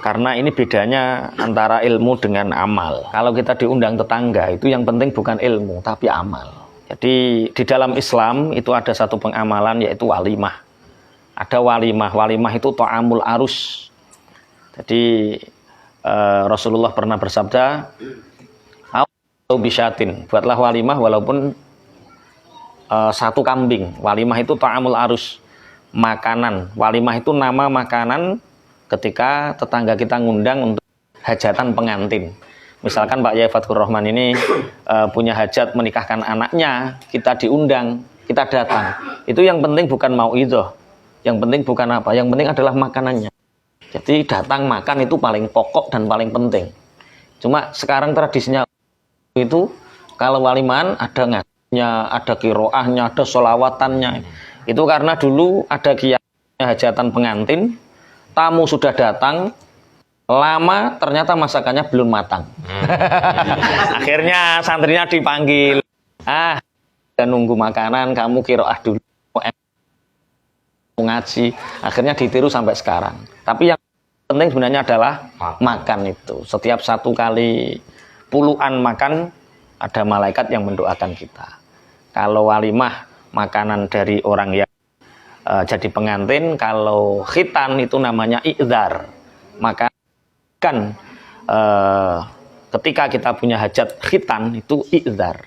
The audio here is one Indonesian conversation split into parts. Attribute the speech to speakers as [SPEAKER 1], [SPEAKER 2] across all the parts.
[SPEAKER 1] Karena ini bedanya antara ilmu dengan amal. Kalau kita diundang tetangga, itu yang penting bukan ilmu, tapi amal. Jadi di dalam Islam itu ada satu pengamalan, yaitu walimah. Ada walimah. Walimah itu ta'amul arus. Jadi Rasulullah pernah bersabda, "Au bisyatin." Buatlah walimah walaupun satu kambing. Walimah itu ta'amul arus, makanan. Walimah itu nama makanan ketika tetangga kita ngundang untuk hajatan pengantin. Misalkan Pak Yai Fatkur Rahman ini punya hajat menikahkan anaknya, kita diundang, kita datang. Itu yang penting bukan mauidhah, yang penting bukan apa, yang penting adalah makanannya. Jadi datang makan itu paling pokok dan paling penting. Cuma sekarang tradisinya itu kalau waliman ada ngajinya, ada kiroahnya, ada solawatannya. Itu karena dulu ada kiainya hajatan pengantin, tamu sudah datang, lama ternyata masakannya belum matang. Akhirnya santrinya dipanggil, dan nunggu makanan, kamu kiroah dulu, ngaji. Akhirnya ditiru sampai sekarang. Tapi yang penting sebenarnya adalah makan itu. Setiap satu kali puluhan makan, ada malaikat yang mendoakan kita. Kalau walimah, makanan dari orang yang jadi pengantin. Kalau khitan itu namanya i'dzar. Maka kan ketika kita punya hajat khitan itu i'dzar.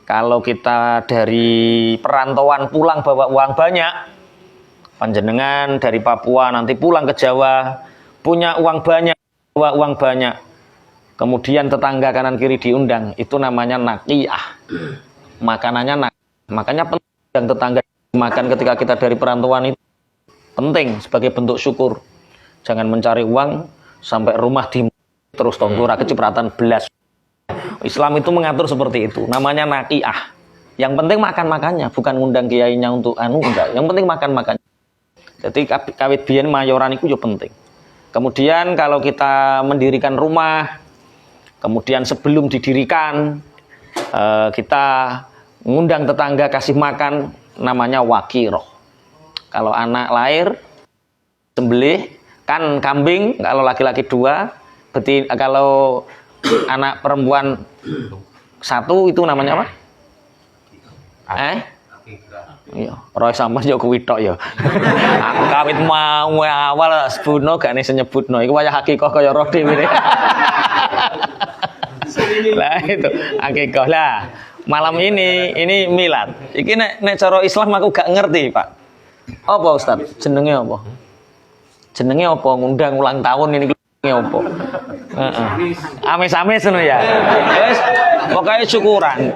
[SPEAKER 1] Kalau kita dari perantauan pulang bawa uang banyak, panjenengan dari Papua nanti pulang ke Jawa punya uang banyak, bawa uang banyak, kemudian tetangga kanan kiri diundang, itu namanya naqiyah. Makanannya makanya penting tetangga makan ketika kita dari perantauan itu penting sebagai bentuk syukur. Jangan mencari uang sampai rumah di terus tonggora kecipratan belas. Islam itu mengatur seperti itu, namanya naqiyah. Yang penting makan-makannya, bukan ngundang kiainya untuk enggak. Yang penting makan-makannya. Jadi kawit biyen mayoran itu juga penting. Kemudian kalau kita mendirikan rumah, kemudian sebelum didirikan kita ngundang tetangga kasih makan, namanya wakiroh. Kalau anak lahir sembelih kan kambing, kalau laki-laki 2, kalau anak perempuan 1 itu namanya apa? Iya, roy sama yo kuwi tok ya. Aku kawit mau awal sebutno gak nih nyebutno. Iku wayah hakikah kaya roh dhewe. Lah itu hakikah lah. Malam ini milad. Iki nek cara Islam aku gak ngerti, Pak. Apa Ustaz? Jenenge apa? Jenenge apa ngundang ulang tahun ini jenenge apa? Heeh. Amis-amis ngono ya. Wis pokoke syukuran.